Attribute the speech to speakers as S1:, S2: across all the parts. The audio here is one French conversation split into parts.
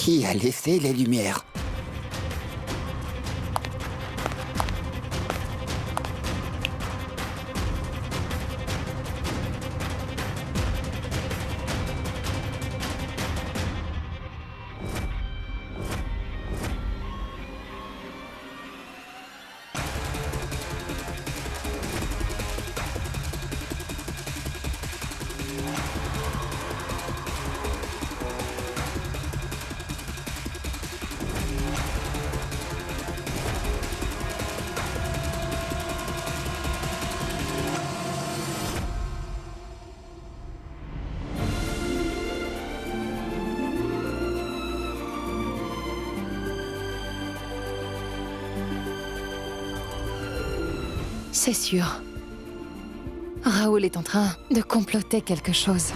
S1: Qui a laissé les lumières?
S2: C'est sûr. Raoul est en train de comploter quelque chose.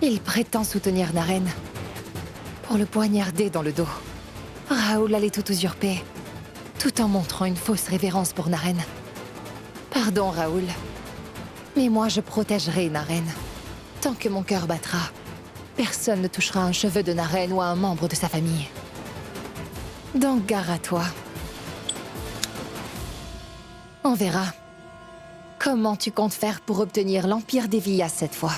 S2: Il prétend soutenir Naren pour le poignarder dans le dos. Raoul allait tout usurper, tout en montrant une fausse révérence pour Naren. Pardon, Raoul, mais moi je protégerai Naren. Tant que mon cœur battra, personne ne touchera un cheveu de Naren ou à un membre de sa famille. Donc gare à toi. On verra. Comment tu comptes faire pour obtenir l'Empire des Villas cette fois?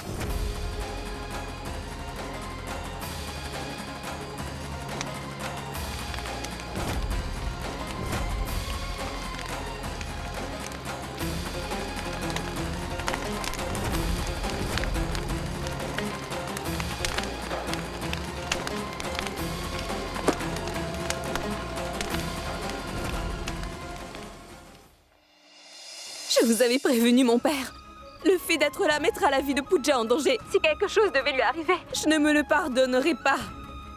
S3: Je vous avais prévenu, mon père. Le fait d'être là mettra la vie de Pooja en danger. Si quelque chose devait lui arriver, je ne me le pardonnerai pas.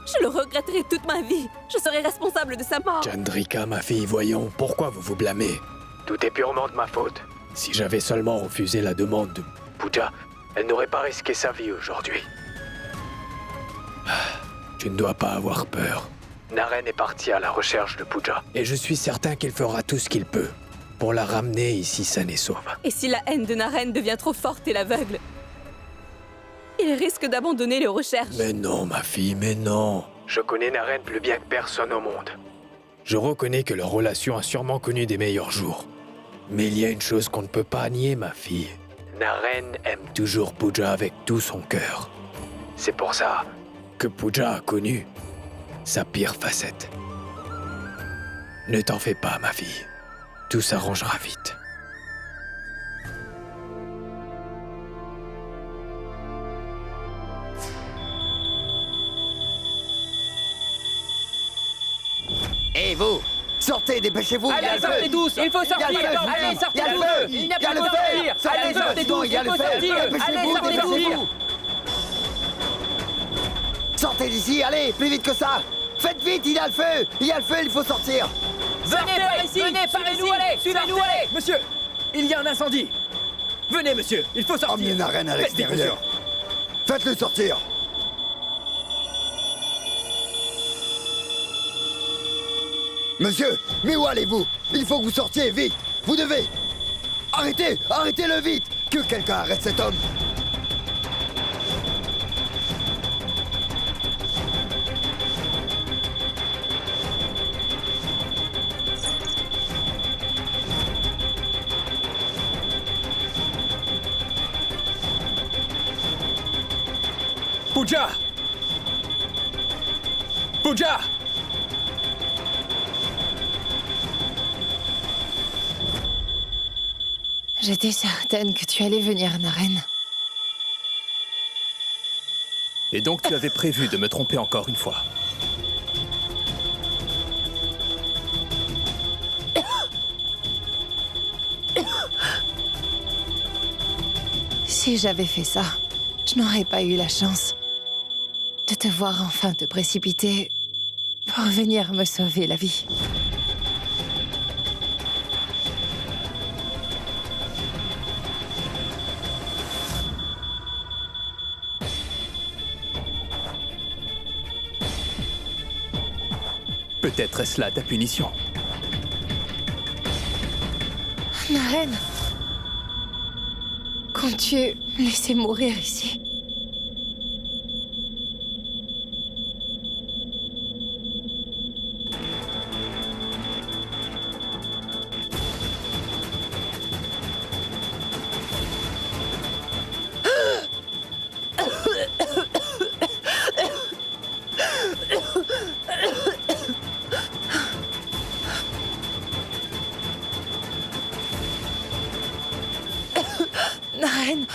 S3: Je le regretterai toute ma vie. Je serai responsable de sa mort.
S4: Chandrika, ma fille, voyons, pourquoi vous vous blâmez? Tout est purement de ma faute. Si j'avais seulement refusé la demande de Pooja, elle n'aurait pas risqué sa vie aujourd'hui. Tu ne dois pas avoir peur. Naren est parti à la recherche de Pooja. Et je suis certain qu'il fera tout ce qu'il peut pour la ramener ici saine et sauve.
S3: Et si la haine de Naren devient trop forte et l'aveugle, il risque d'abandonner les recherches.
S4: Mais non, ma fille, mais non. Je connais Naren plus bien que personne au monde. Je reconnais que leur relation a sûrement connu des meilleurs jours. Mais il y a une chose qu'on ne peut pas nier, ma fille. Naren aime toujours Pooja avec tout son cœur. C'est pour ça que Pooja a connu sa pire facette. Ne t'en fais pas, ma fille. Tout s'arrangera vite.
S1: Et vous, sortez, dépêchez-vous.
S5: Allez, sortez tous. Il faut sortir. Allez, sortez le feu. Il n'y a pas de sortir. Allez, sortez tous. Il faut sortir. Allez, sortez tous.
S1: Sortez d'ici, allez, plus vite que ça. Faites vite, il y a le feu. Il y a le feu, il faut sortir.
S5: Venez par ici. Venez par ici. Suivez-nous, allez.
S6: Monsieur, il y a un incendie. Venez, monsieur, il faut sortir.
S1: Emmenez Naren à
S6: Faites vite,
S1: l'extérieur. Faites-le sortir. Monsieur, mais où allez-vous? Il faut que vous sortiez, vite. Vous devez. Arrêtez, arrêtez-le vite. Que quelqu'un arrête cet homme.
S6: Pooja! Pooja!
S2: J'étais certaine que tu allais venir, Naren.
S6: Et donc tu avais prévu de me tromper encore une fois.
S2: Si j'avais fait ça, je n'aurais pas eu la chance de te voir enfin te précipiter pour venir me sauver la vie.
S6: Peut-être est-ce là ta punition.
S2: Naren, comptes-tu me laisser mourir ici? Naren.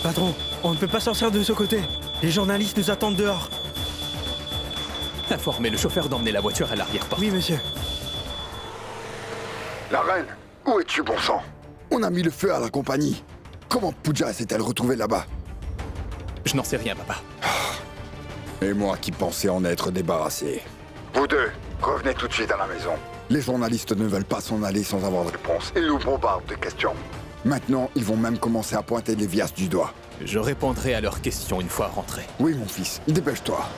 S7: Patron, on ne peut pas sortir de ce côté. Les journalistes nous attendent dehors.
S6: Informez le chauffeur d'emmener la voiture à l'arrière-porte.
S7: Oui, monsieur.
S1: La reine, où es-tu, bon sang? On a mis le feu à la compagnie. Comment Pooja s'est-elle retrouvée là-bas?
S6: Je n'en sais rien, papa.
S1: Et moi qui pensais en être débarrassé. Vous deux, revenez tout de suite à la maison. Les journalistes ne veulent pas s'en aller sans avoir de réponse. Ils nous bombardent de questions. Maintenant, ils vont même commencer à pointer Lévias du doigt.
S6: Je répondrai à leurs questions une fois rentré.
S1: Oui, mon fils, dépêche-toi.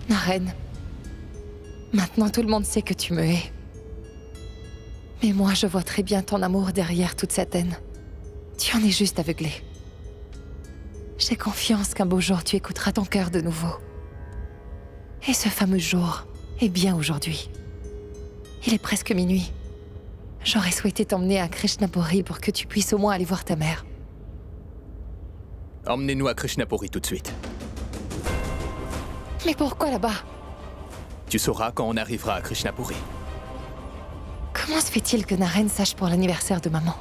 S2: Naren, maintenant tout le monde sait que tu me hais. Mais moi, je vois très bien ton amour derrière toute cette haine. Tu en es juste aveuglé. J'ai confiance qu'un beau jour, tu écouteras ton cœur de nouveau. Et ce fameux jour est bien aujourd'hui. Il est presque minuit. J'aurais souhaité t'emmener à Krishnapuri pour que tu puisses au moins aller voir ta mère.
S6: Emmenez-nous à Krishnapuri tout de suite.
S2: Mais pourquoi là-bas?
S6: Tu sauras quand on arrivera à Krishnapuri.
S2: Comment se fait-il que Naren sache pour l'anniversaire de maman?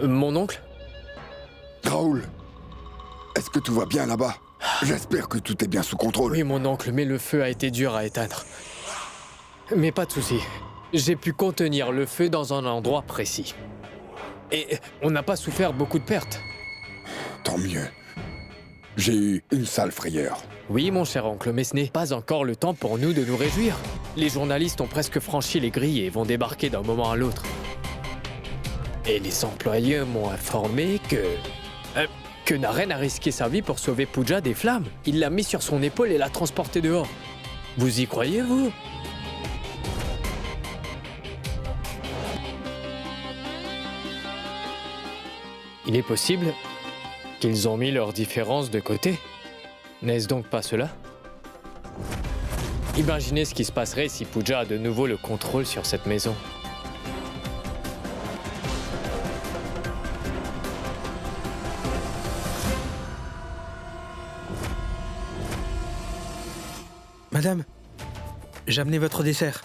S4: Mon oncle?
S1: Raoul, est-ce que tout va bien là-bas? J'espère que tout est bien sous contrôle.
S4: Oui, mon oncle, mais le feu a été dur à éteindre. Mais pas de souci. J'ai pu contenir le feu dans un endroit précis. Et on n'a pas souffert beaucoup de pertes.
S1: Tant mieux. J'ai eu une sale frayeur.
S4: Oui, mon cher oncle, mais ce n'est pas encore le temps pour nous de nous réjouir. Les journalistes ont presque franchi les grilles et vont débarquer d'un moment à l'autre. Et les employés m'ont informé que Naren a risqué sa vie pour sauver Pooja des flammes. Il l'a mis sur son épaule et l'a transporté dehors. Vous y croyez, vous? Il est possible qu'ils ont mis leurs différences de côté. N'est-ce donc pas cela? Imaginez ce qui se passerait si Pooja a de nouveau le contrôle sur cette maison.
S7: Madame, j'ai amené votre dessert.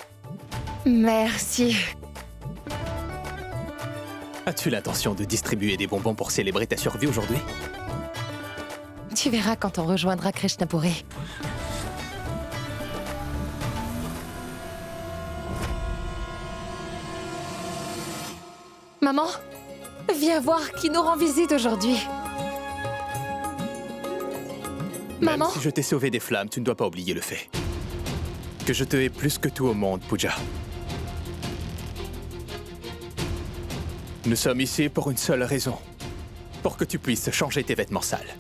S2: Merci.
S6: As-tu l'intention de distribuer des bonbons pour célébrer ta survie aujourd'hui?
S2: Tu verras quand on rejoindra Krishnapuri. Maman? Viens voir qui nous rend visite aujourd'hui. Maman?
S8: Même si je t'ai sauvé des flammes, tu ne dois pas oublier le fait que je te hais plus que tout au monde, Pooja. Nous sommes ici pour une seule raison. Pour que tu puisses changer tes vêtements sales.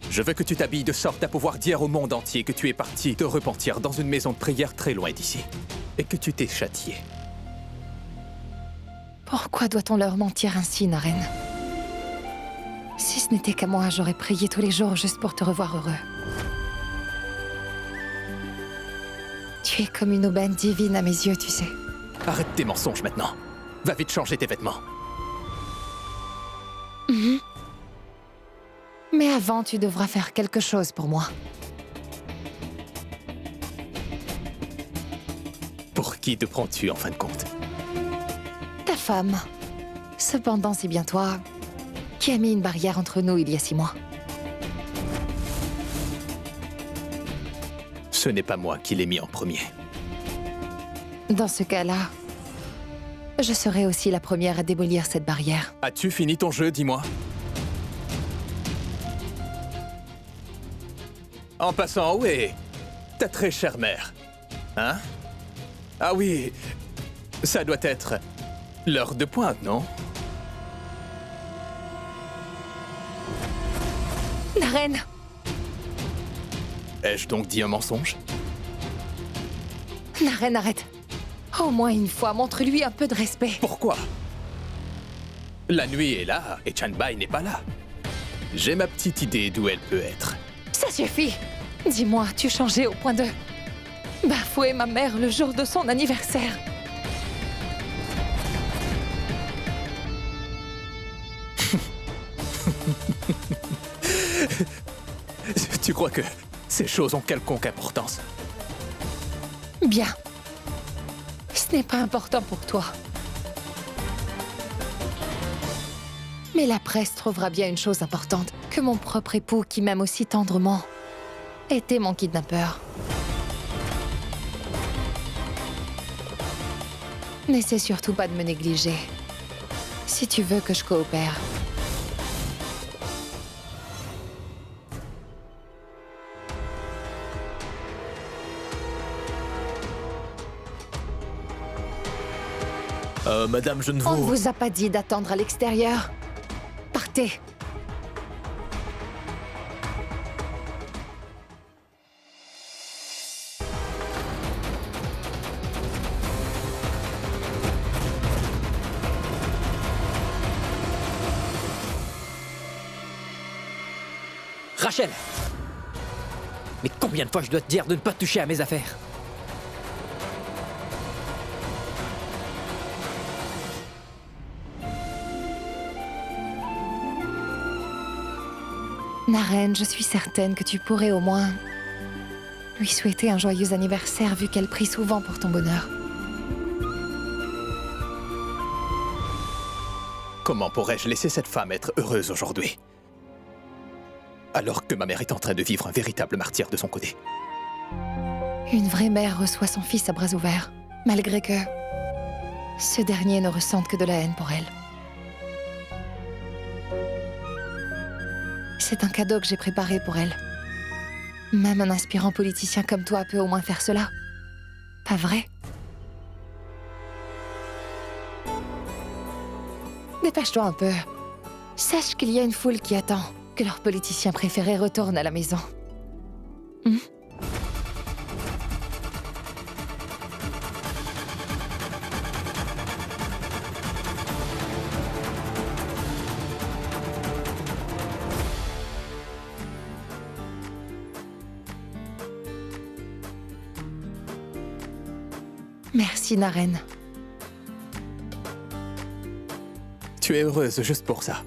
S8: Je veux que tu t'habilles de sorte à pouvoir dire au monde entier que tu es parti te repentir dans une maison de prière très loin d'ici. Et que tu t'es châtié.
S2: Pourquoi doit-on leur mentir ainsi, Naren? Si ce n'était qu'à moi, j'aurais prié tous les jours juste pour te revoir heureux. Tu es comme une aubaine divine à mes yeux, tu sais.
S8: Arrête tes mensonges maintenant. Va vite changer tes vêtements.
S2: Mais avant, tu devras faire quelque chose pour moi.
S8: Pour qui te prends-tu en fin de compte?
S2: Ta femme. Cependant, c'est bien toi qui as mis une barrière entre nous il y a 6 mois.
S8: Ce n'est pas moi qui l'ai mis en premier.
S2: Dans ce cas-là, je serai aussi la première à démolir cette barrière.
S8: As-tu fini ton jeu, dis-moi? En passant, où est ta très chère mère? Hein? Ah oui, ça doit être l'heure de pointe, non?
S2: Naren!
S8: Ai-je donc dit un mensonge?
S2: Naren, arrête! Au moins une fois, montre-lui un peu de respect.
S8: Pourquoi? La nuit est là et Chanbai n'est pas là. J'ai ma petite idée d'où elle peut être.
S2: Ça suffit! Dis-moi, tu changeais au point de bafouer ma mère le jour de son anniversaire.
S8: Tu crois que ces choses ont quelconque importance?
S2: Bien. Ce n'est pas important pour toi. Mais la presse trouvera bien une chose importante, que mon propre époux, qui m'aime aussi tendrement, était mon kidnappeur. N'essaie surtout pas de me négliger, si tu veux que je coopère.
S8: Madame, je ne
S2: On ne
S8: vous...
S2: vous a pas dit d'attendre à l'extérieur. Partez.
S5: Rachel! Mais combien de fois je dois te dire de ne pas toucher à mes affaires?
S2: Naren, je suis certaine que tu pourrais au moins lui souhaiter un joyeux anniversaire vu qu'elle prie souvent pour ton bonheur.
S8: Comment pourrais-je laisser cette femme être heureuse aujourd'hui? Alors que ma mère est en train de vivre un véritable martyre de son côté.
S2: Une vraie mère reçoit son fils à bras ouverts, malgré que ce dernier ne ressente que de la haine pour elle. C'est un cadeau que j'ai préparé pour elle. Même un aspirant politicien comme toi peut au moins faire cela. Pas vrai? Dépêche-toi un peu. Sache qu'il y a une foule qui attend que leur politicien préféré retourne à la maison. Merci, Naren.
S8: Tu es heureuse juste pour ça.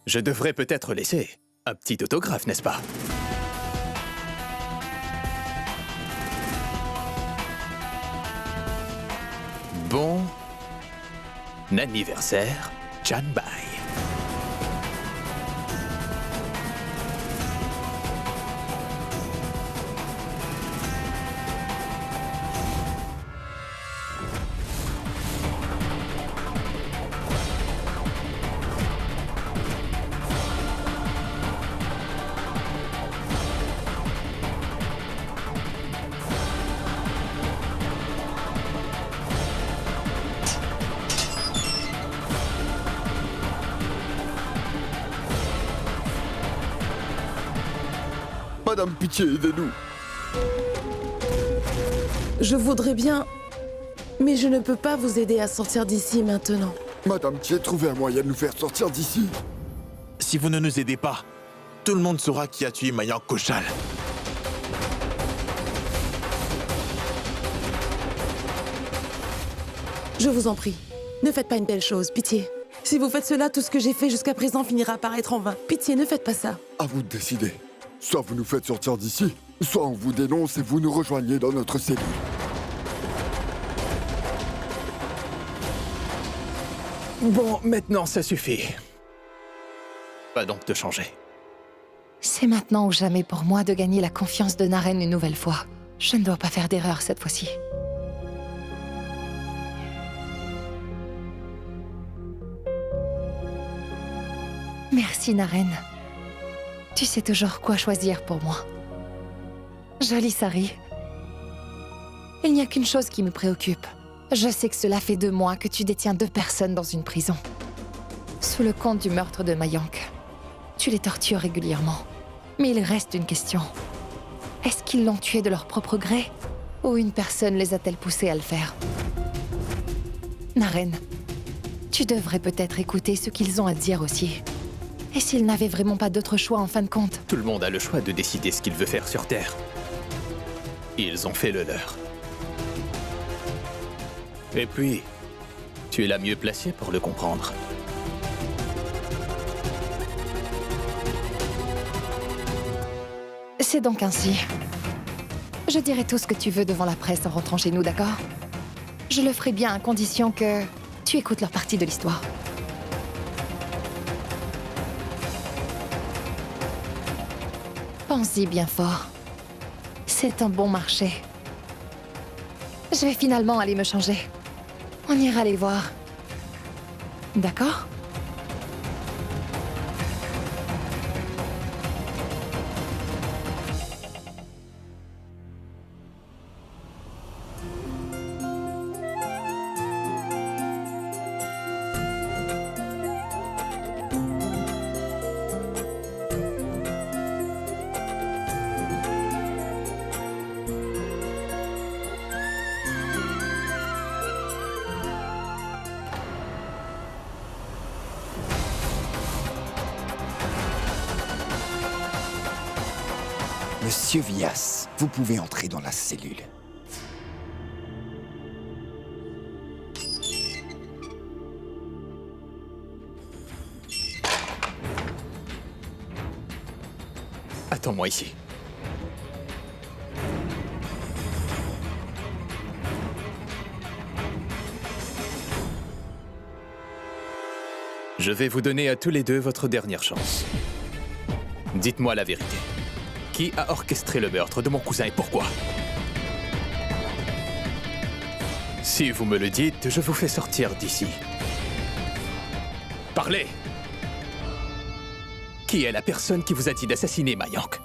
S8: Je devrais peut-être laisser un petit autographe, n'est-ce pas? Bon anniversaire, Chanbai.
S1: Madame, pitié, aidez-nous.
S9: Je voudrais bien, mais je ne peux pas vous aider à sortir d'ici maintenant.
S1: Madame, j'ai trouvé un moyen de nous faire sortir d'ici.
S10: Si vous ne nous aidez pas, tout le monde saura qui a tué Mayank Koshal.
S9: Je vous en prie, ne faites pas une telle chose, pitié. Si vous faites cela, tout ce que j'ai fait jusqu'à présent finira par être en vain. Pitié, ne faites pas ça.
S1: À vous de décider. Soit vous nous faites sortir d'ici, soit on vous dénonce et vous nous rejoignez dans notre cellule.
S8: Bon, maintenant ça suffit. Va donc te changer.
S2: C'est maintenant ou jamais pour moi de gagner la confiance de Naren une nouvelle fois. Je ne dois pas faire d'erreur cette fois-ci. Merci, Naren. Tu sais toujours quoi choisir pour moi. Jolie Sari. Il n'y a qu'une chose qui me préoccupe. Je sais que cela fait 2 mois que tu détiens 2 personnes dans une prison. Sous le compte du meurtre de Mayank. Tu les tortures régulièrement. Mais il reste une question. Est-ce qu'ils l'ont tué de leur propre gré? Ou une personne les a-t-elle poussés à le faire? Naren, tu devrais peut-être écouter ce qu'ils ont à dire aussi. Et s'ils n'avaient vraiment pas d'autre choix en fin de compte?
S8: Tout le monde a le choix de décider ce qu'il veut faire sur Terre. Ils ont fait le leur. Et puis, tu es la mieux placée pour le comprendre.
S2: C'est donc ainsi. Je dirai tout ce que tu veux devant la presse en rentrant chez nous, d'accord? Je le ferai bien à condition que tu écoutes leur partie de l'histoire. Pense-y bien fort. C'est un bon marché. Je vais finalement aller me changer. On ira les voir. D'accord?
S1: Monsieur Vyas, vous pouvez entrer dans la cellule.
S8: Attends-moi ici. Je vais vous donner à tous les deux votre dernière chance. Dites-moi la vérité. Qui a orchestré le meurtre de mon cousin et pourquoi? Si vous me le dites, je vous fais sortir d'ici. Parlez! Qui est la personne qui vous a dit d'assassiner Mayank?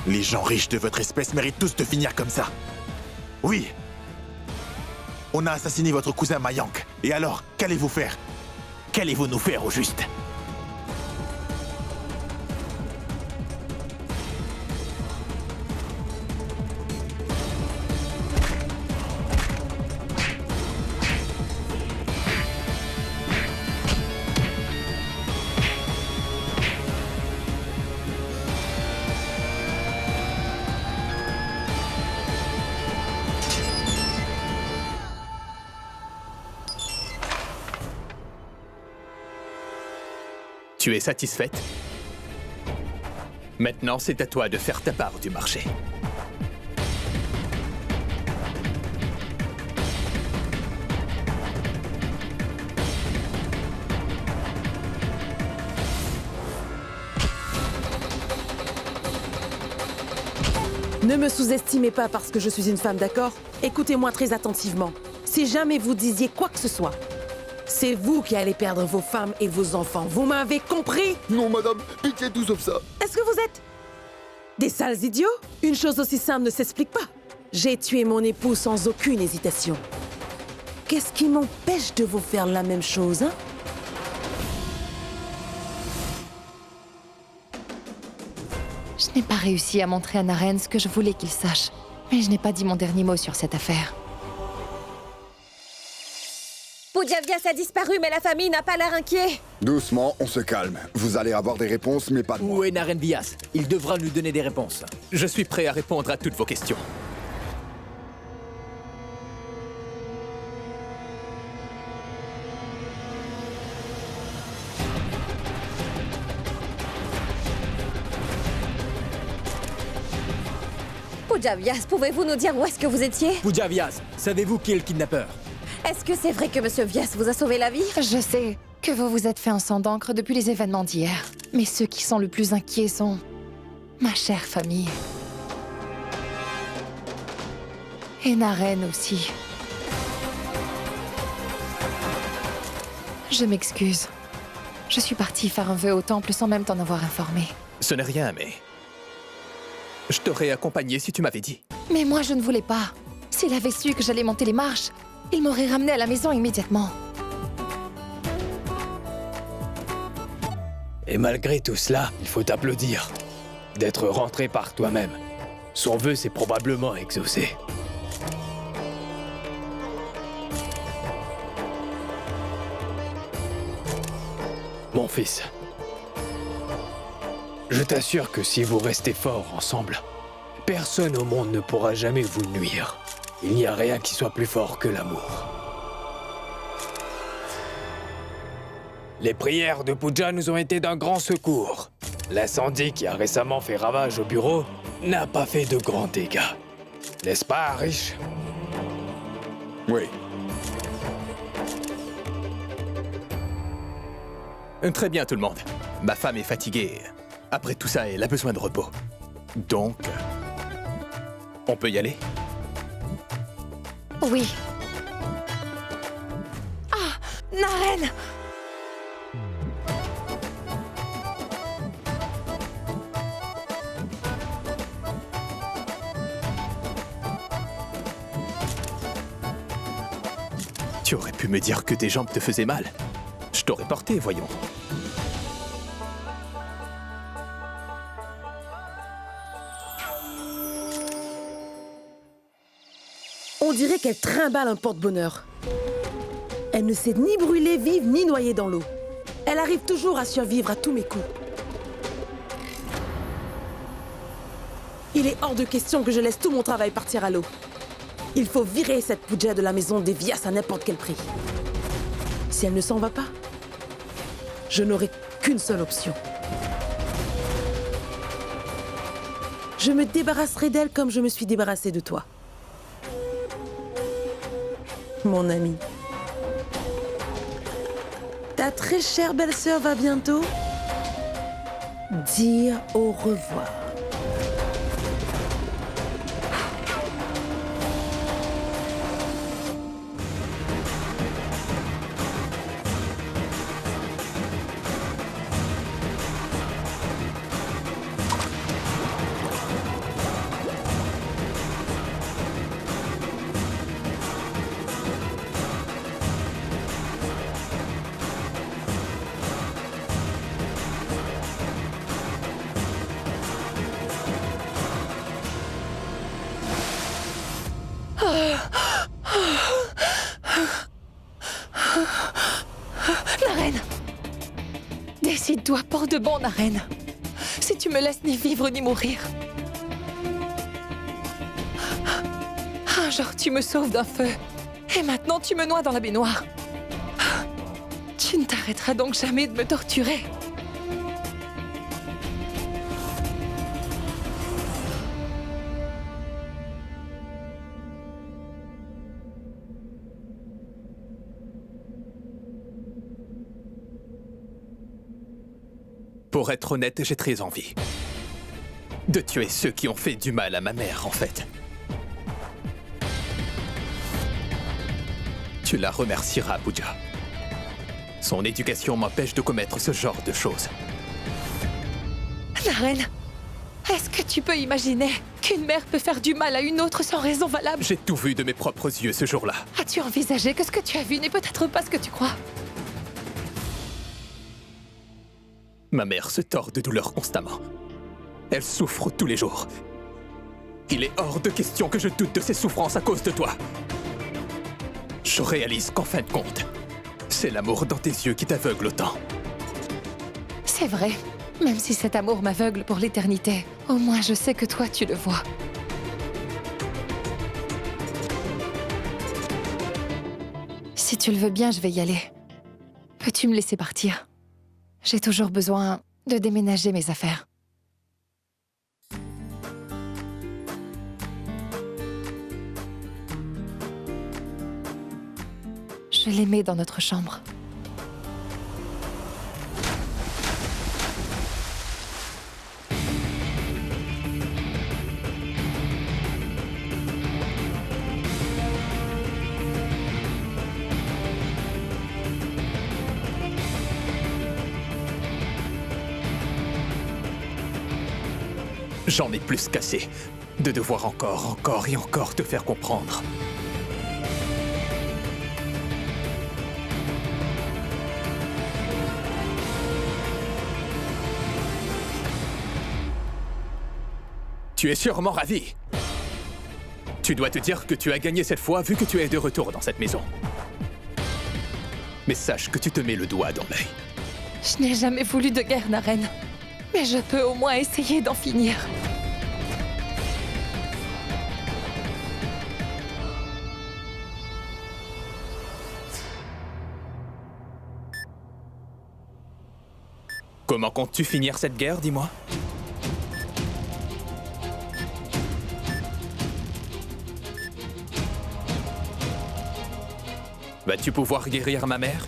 S10: Les gens riches de votre espèce méritent tous de finir comme ça. Oui. On a assassiné votre cousin Mayank. Et alors, qu'allez-vous faire? Qu'allez-vous nous faire au juste?
S8: Tu es satisfaite? Maintenant, c'est à toi de faire ta part du marché.
S9: Ne me sous-estimez pas parce que je suis une femme, d'accord? Écoutez-moi très attentivement. Si jamais vous disiez quoi que ce soit, c'est vous qui allez perdre vos femmes et vos enfants. Vous m'avez compris?
S1: Non, madame, pitié, tout sauf ça.
S9: Est-ce que vous êtes des sales idiots? Une chose aussi simple ne s'explique pas. J'ai tué mon époux sans aucune hésitation. Qu'est-ce qui m'empêche de vous faire la même chose, hein?
S2: Je n'ai pas réussi à montrer à Naren ce que je voulais qu'il sache. Mais je n'ai pas dit mon dernier mot sur cette affaire.
S3: Pooja Vyas a disparu, mais la famille n'a pas l'air inquiet.
S1: Doucement, on se calme. Vous allez avoir des réponses, mais pas de moi.
S6: Où est Naren Vyas? Il devra nous donner des réponses.
S8: Je suis prêt à répondre à toutes vos questions.
S3: Pooja Vyas, pouvez-vous nous dire où est-ce que vous étiez?
S6: Pooja Vyas, savez-vous qui est le kidnappeur?
S3: Est-ce que c'est vrai que Monsieur Vyas vous a sauvé la vie?
S2: Je sais que vous vous êtes fait un sang d'encre depuis les événements d'hier. Mais ceux qui sont le plus inquiets sont... ma chère famille. Et Naren aussi. Je m'excuse. Je suis partie faire un vœu au temple sans même t'en avoir informé.
S8: Ce n'est rien, mais... je t'aurais accompagné si tu m'avais dit.
S2: Mais moi, je ne voulais pas. S'il avait su que j'allais monter les marches, il m'aurait ramené à la maison immédiatement.
S4: Et malgré tout cela, il faut t'applaudir. D'être rentré par toi-même. Son vœu s'est probablement exaucé. Mon fils, je t'assure que si vous restez forts ensemble, personne au monde ne pourra jamais vous nuire. Il n'y a rien qui soit plus fort que l'amour. Les prières de Pooja nous ont été d'un grand secours. L'incendie qui a récemment fait ravage au bureau n'a pas fait de grands dégâts. N'est-ce pas, Harish?
S1: Oui.
S8: Très bien, tout le monde. Ma femme est fatiguée. Après tout ça, elle a besoin de repos. Donc... on peut y aller?
S2: Oui. Ah, Naren!
S8: Tu aurais pu me dire que tes jambes te faisaient mal. Je t'aurais porté, voyons.
S9: On dirait qu'elle trimballe un porte-bonheur. Elle ne sait ni brûler vive ni noyer dans l'eau. Elle arrive toujours à survivre à tous mes coups. Il est hors de question que je laisse tout mon travail partir à l'eau. Il faut virer cette Pooja de la maison des Vyas à n'importe quel prix. Si elle ne s'en va pas, je n'aurai qu'une seule option. Je me débarrasserai d'elle comme je me suis débarrassée de toi. Mon ami. Ta très chère belle-sœur va bientôt dire au revoir.
S2: Naren! Décide-toi pour de bon, Naren. Si tu me laisses ni vivre ni mourir. Un jour, tu me sauves d'un feu. Et maintenant, tu me noies dans la baignoire. Tu ne t'arrêteras donc jamais de me torturer.
S8: Pour être honnête, j'ai très envie de tuer ceux qui ont fait du mal à ma mère, en fait. Tu la remercieras, Pooja. Son éducation m'empêche de commettre ce genre de choses.
S2: Naren, est-ce que tu peux imaginer qu'une mère peut faire du mal à une autre sans raison valable?
S8: J'ai tout vu de mes propres yeux ce jour-là.
S2: As-tu envisagé que ce que tu as vu n'est peut-être pas ce que tu crois?
S8: Ma mère se tord de douleur constamment. Elle souffre tous les jours. Il est hors de question que je doute de ses souffrances à cause de toi. Je réalise qu'en fin de compte, c'est l'amour dans tes yeux qui t'aveugle autant.
S2: C'est vrai. Même si cet amour m'aveugle pour l'éternité, au moins je sais que toi, tu le vois. Si tu le veux bien, je vais y aller. Peux-tu me laisser partir? J'ai toujours besoin de déménager mes affaires. Je les mets dans notre chambre.
S8: J'en ai plus qu'assez de devoir encore et encore te faire comprendre. Tu es sûrement ravi. Tu dois te dire que tu as gagné cette fois vu que tu es de retour dans cette maison. Mais sache que tu te mets le doigt dans l'œil.
S2: Je n'ai jamais voulu de guerre, Naren. Mais je peux au moins essayer d'en finir.
S8: Comment comptes-tu finir cette guerre, dis-moi? Vas-tu pouvoir guérir ma mère?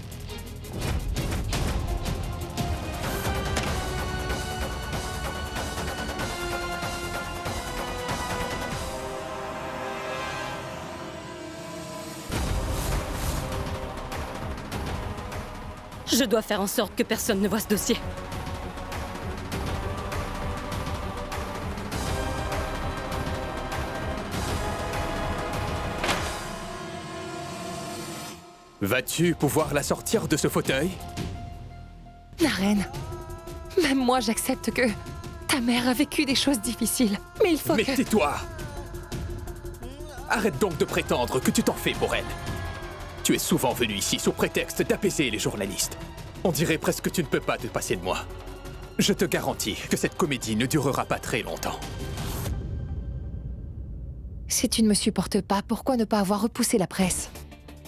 S3: Je dois faire en sorte que personne ne voit ce dossier.
S8: Vas-tu pouvoir la sortir de ce fauteuil?
S2: Naren, même moi j'accepte que ta mère a vécu des choses difficiles. Mais il faut
S8: Mais
S2: que...
S8: tais-toi! Arrête donc de prétendre que tu t'en fais pour elle. Tu es souvent venu ici sous prétexte d'apaiser les journalistes. On dirait presque que tu ne peux pas te passer de moi. Je te garantis que cette comédie ne durera pas très longtemps.
S2: Si tu ne me supportes pas, pourquoi ne pas avoir repoussé la presse?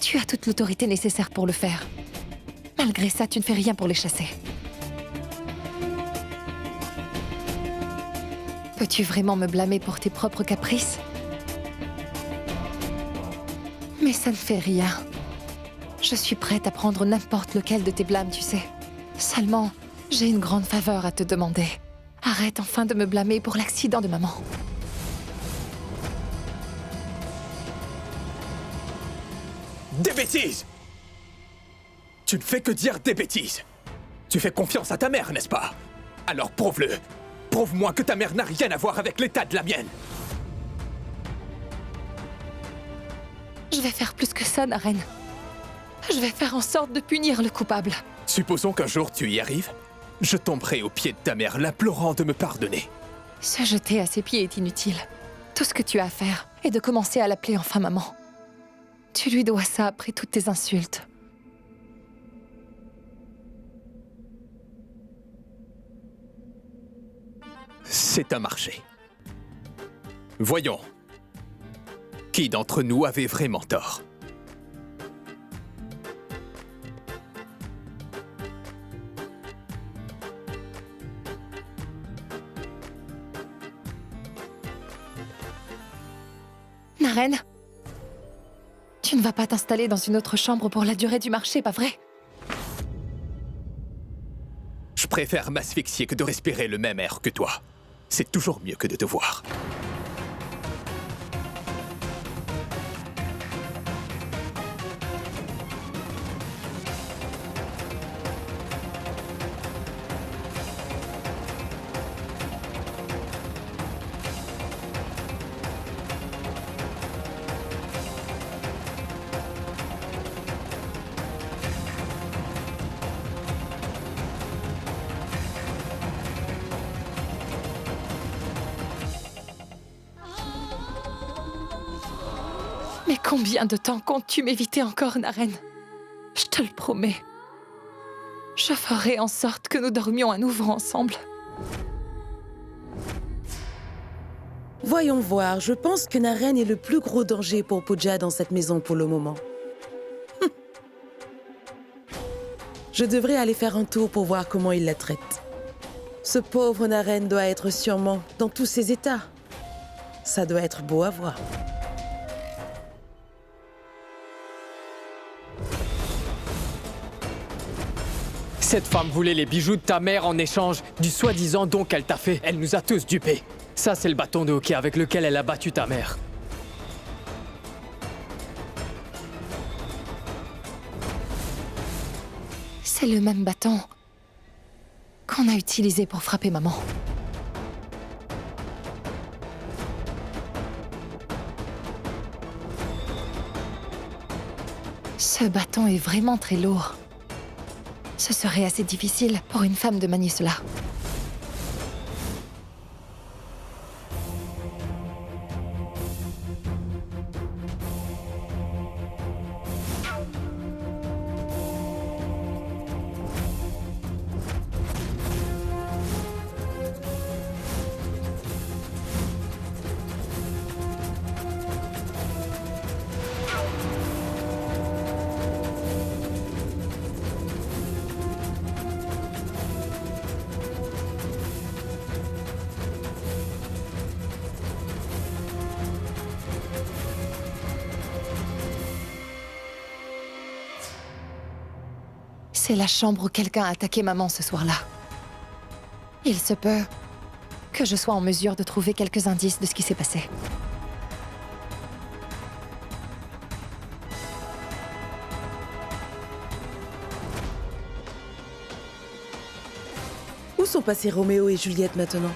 S2: Tu as toute l'autorité nécessaire pour le faire. Malgré ça, tu ne fais rien pour les chasser. Peux-tu vraiment me blâmer pour tes propres caprices? Mais ça ne fait rien. Je suis prête à prendre n'importe lequel de tes blâmes, tu sais. Seulement, j'ai une grande faveur à te demander. Arrête enfin de me blâmer pour l'accident de maman.
S8: Des bêtises! Tu ne fais que dire des bêtises. Tu fais confiance à ta mère, n'est-ce pas? Alors prouve-le. Prouve-moi que ta mère n'a rien à voir avec l'état de la mienne.
S2: Je vais faire plus que ça, Naren. Je vais faire en sorte de punir le coupable.
S8: Supposons qu'un jour tu y arrives. Je tomberai aux pieds de ta mère, l'implorant de me pardonner.
S2: Se jeter à ses pieds est inutile. Tout ce que tu as à faire est de commencer à l'appeler enfin maman. Tu lui dois ça après toutes tes insultes.
S8: C'est un marché. Voyons. Qui d'entre nous avait vraiment tort?
S2: Naren, tu ne vas pas t'installer dans une autre chambre pour la durée du marché, pas vrai?
S8: Je préfère m'asphyxier que de respirer le même air que toi. C'est toujours mieux que de te voir.
S2: Mais combien de temps comptes-tu m'éviter encore, Naren? Je te le promets. Je ferai en sorte que nous dormions à nouveau ensemble.
S9: Voyons voir, je pense que Naren est le plus gros danger pour Pooja dans cette maison pour le moment. Je devrais aller faire un tour pour voir comment il la traite. Ce pauvre Naren doit être sûrement dans tous ses états. Ça doit être beau à voir.
S4: Cette femme voulait les bijoux de ta mère en échange du soi-disant don qu'elle t'a fait. Elle nous a tous dupés. Ça, c'est le bâton de hockey avec lequel elle a battu ta mère.
S2: C'est le même bâton qu'on a utilisé pour frapper maman. Ce bâton est vraiment très lourd. Ce serait assez difficile pour une femme de manier cela. C'est la chambre où quelqu'un a attaqué maman ce soir-là. Il se peut que je sois en mesure de trouver quelques indices de ce qui s'est passé.
S9: Où sont passés Roméo et Juliette maintenant?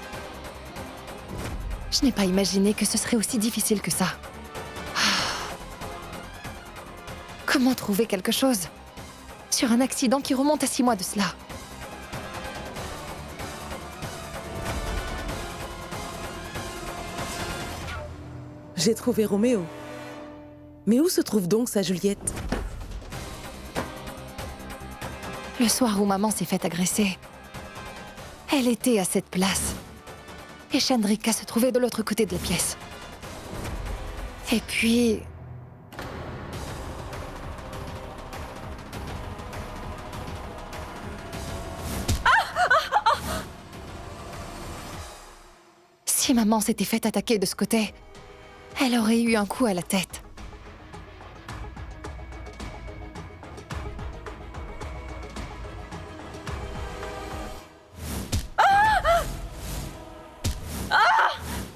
S2: Je n'ai pas imaginé que ce serait aussi difficile que ça. Comment trouver quelque chose sur un accident qui remonte à 6 mois de cela?
S9: J'ai trouvé Roméo. Mais où se trouve donc sa Juliette?
S2: Le soir où maman s'est fait agresser, elle était à cette place. Et Chandrika se trouvait de l'autre côté de la pièce. Et puis... Si maman s'était fait attaquer de ce côté, elle aurait eu un coup à la tête.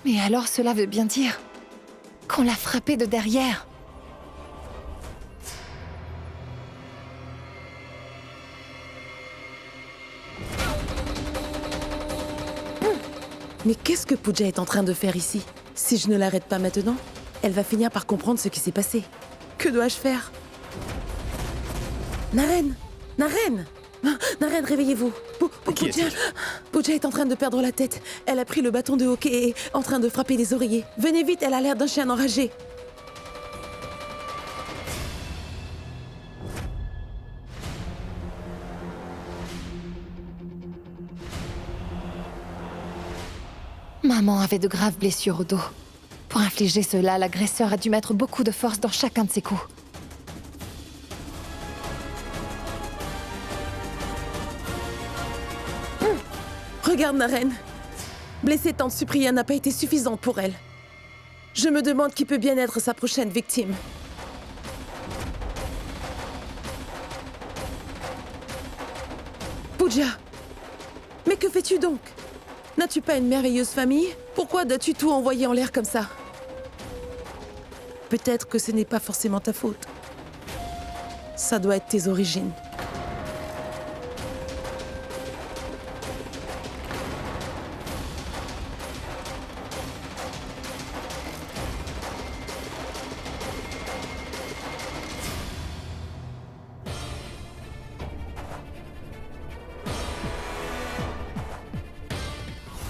S2: Mais alors cela veut bien dire qu'on l'a frappée de derrière.
S9: Mais qu'est-ce que Pooja est en train de faire ici? Si je ne l'arrête pas maintenant, elle va finir par comprendre ce qui s'est passé. Que dois-je faire? Naren! Naren! Naren, réveillez-vous! Pooja est en train de perdre la tête. Elle a pris le bâton de hockey et est en train de frapper les oreillers. Venez vite, elle a l'air d'un chien enragé.
S2: Maman avait de graves blessures au dos. Pour infliger cela, l'agresseur a dû mettre beaucoup de force dans chacun de ses coups.
S9: Regarde, Naren. Blessée tante Supriya n'a pas été suffisante pour elle. Je me demande qui peut bien être sa prochaine victime. Pooja! Mais que fais-tu donc? N'as-tu pas une merveilleuse famille? Pourquoi dois-tu tout envoyer en l'air comme ça? Peut-être que ce n'est pas forcément ta faute. Ça doit être tes origines.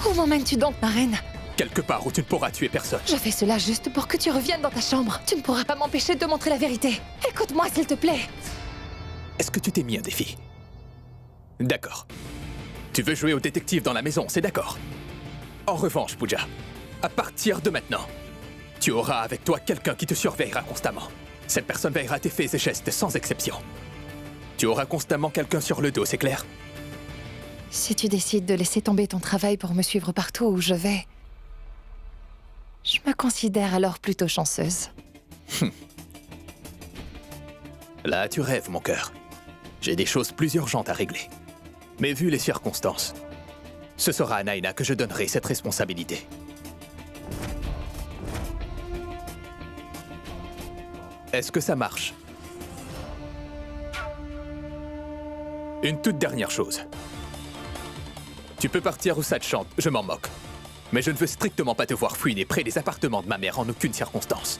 S2: Où m'emmènes-tu donc, Naren?
S8: quelque part où tu ne pourras tuer personne.
S2: Je fais cela juste pour que tu reviennes dans ta chambre. Tu ne pourras pas m'empêcher de montrer la vérité. Écoute-moi, s'il te plaît.
S8: Est-ce que tu t'es mis un défi? D'accord. Tu veux jouer au détective dans la maison, c'est d'accord. En revanche, Pooja, à partir de maintenant, tu auras avec toi quelqu'un qui te surveillera constamment. Cette personne veillera tes faits et gestes sans exception. Tu auras constamment quelqu'un sur le dos, c'est clair?
S2: Si tu décides de laisser tomber ton travail pour me suivre partout où je vais, je me considère alors plutôt chanceuse.
S8: Là, tu rêves, mon cœur. J'ai des choses plus urgentes à régler. Mais vu les circonstances, ce sera à Naina que je donnerai cette responsabilité. Est-ce que ça marche? Une toute dernière chose. Tu peux partir où ça te chante, je m'en moque. Mais je ne veux strictement pas te voir fouiner près des appartements de ma mère en aucune circonstance.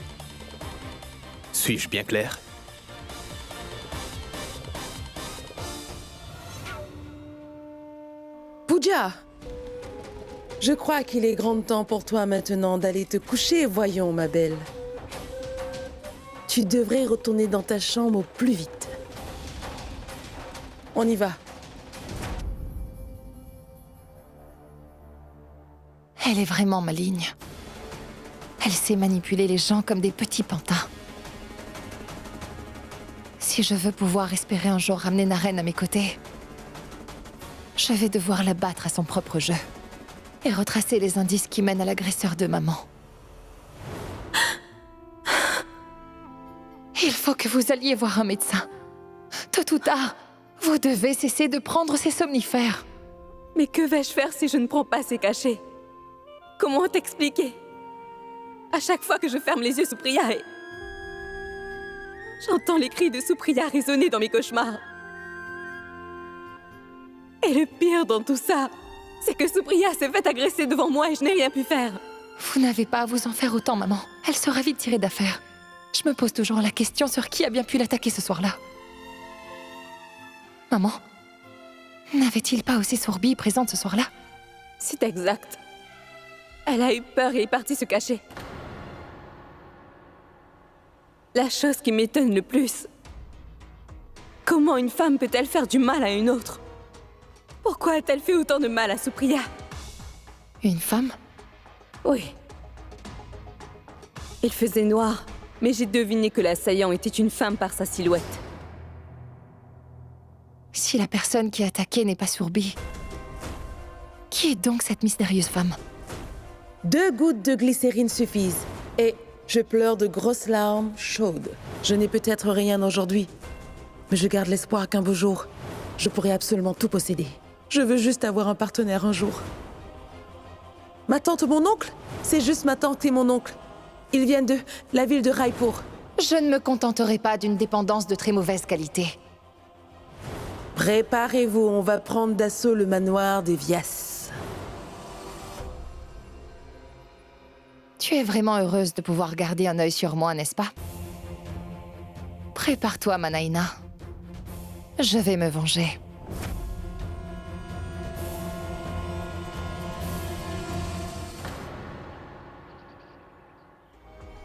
S8: Suis-je bien clair?
S9: Pooja, je crois qu'il est grand temps pour toi maintenant d'aller te coucher, voyons, ma belle. Tu devrais retourner dans ta chambre au plus vite. On y va.
S2: Elle est vraiment maligne. Elle sait manipuler les gens comme des petits pantins. Si je veux pouvoir espérer un jour ramener Naren à mes côtés, je vais devoir la battre à son propre jeu et retracer les indices qui mènent à l'agresseur de maman. Il faut que vous alliez voir un médecin. Tôt ou tard, vous devez cesser de prendre ces somnifères.
S3: Mais que vais-je faire si je ne prends pas ces cachets? Comment t'expliquer? À chaque fois que je ferme les yeux, Supriya, j'entends les cris de Supriya résonner dans mes cauchemars. Et le pire dans tout ça, c'est que Supriya s'est fait agresser devant moi et je n'ai rien pu faire.
S2: Vous n'avez pas à vous en faire autant, maman. Elle sera vite tirée d'affaire. Je me pose toujours la question sur qui a bien pu l'attaquer ce soir-là. Maman, n'avait-il pas aussi Sourbi présente ce soir-là?
S3: C'est exact. Elle a eu peur et est partie se cacher. La chose qui m'étonne le plus, comment une femme peut-elle faire du mal à une autre? Pourquoi a-t-elle fait autant de mal à Supriya?
S2: Une femme?
S3: Oui. Il faisait noir, mais j'ai deviné que l'assaillant était une femme par sa silhouette.
S2: Si la personne qui a attaqué n'est pas Sourbi, qui est donc cette mystérieuse femme?
S9: 2 gouttes de glycérine suffisent. Et je pleure de grosses larmes chaudes. Je n'ai peut-être rien aujourd'hui, mais je garde l'espoir qu'un beau jour, je pourrai absolument tout posséder. Je veux juste avoir un partenaire un jour. Ma tante ou mon oncle? C'est juste ma tante et mon oncle. Ils viennent de la ville de Raipur.
S2: Je ne me contenterai pas d'une dépendance de très mauvaise qualité.
S9: Préparez-vous, on va prendre d'assaut le manoir des Vyas.
S2: Tu es vraiment heureuse de pouvoir garder un œil sur moi, n'est-ce pas? Prépare-toi, Naina. Je vais me venger.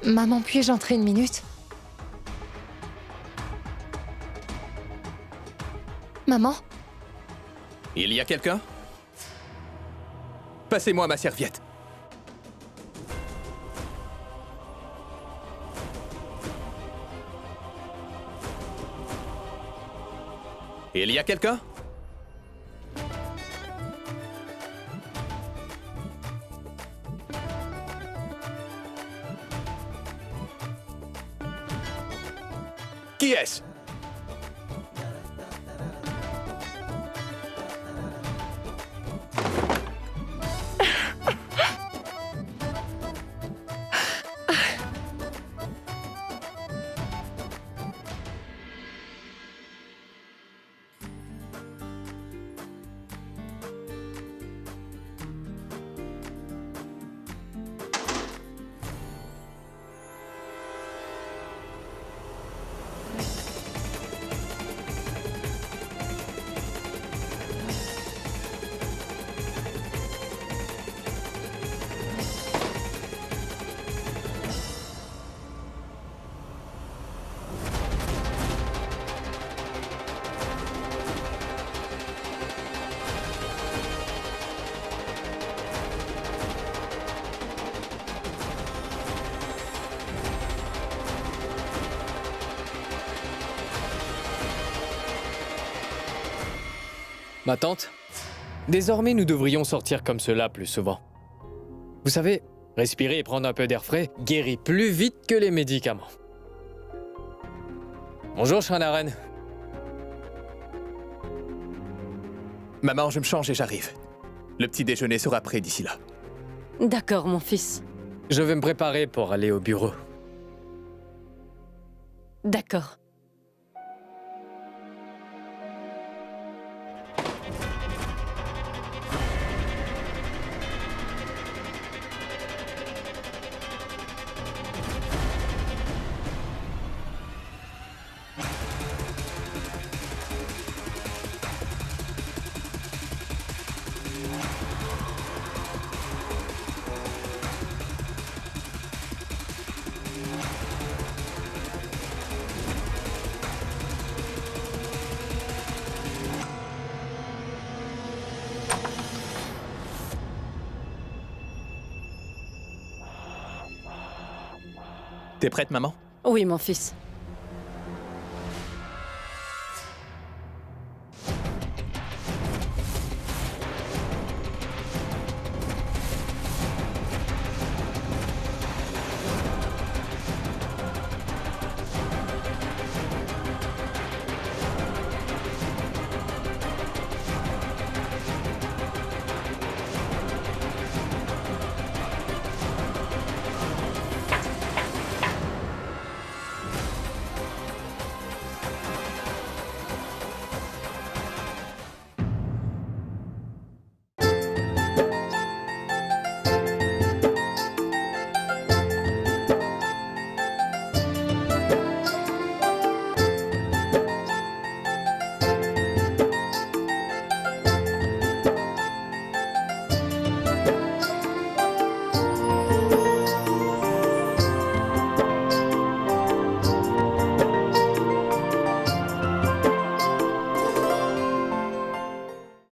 S2: Maman, puis-je entrer une minute? Maman?
S8: Il y a quelqu'un? Passez-moi ma serviette. Il y a quelqu'un? Qui est-ce?
S4: Ma tante, désormais nous devrions sortir comme cela plus souvent. Vous savez, respirer et prendre un peu d'air frais guérit plus vite que les médicaments. Bonjour, chère Naren.
S8: Maman, je me change et j'arrive. Le petit déjeuner sera prêt d'ici là.
S3: D'accord, mon fils.
S4: Je vais me préparer pour aller au bureau.
S3: D'accord.
S8: T'es prête, maman?
S3: Oui, mon fils.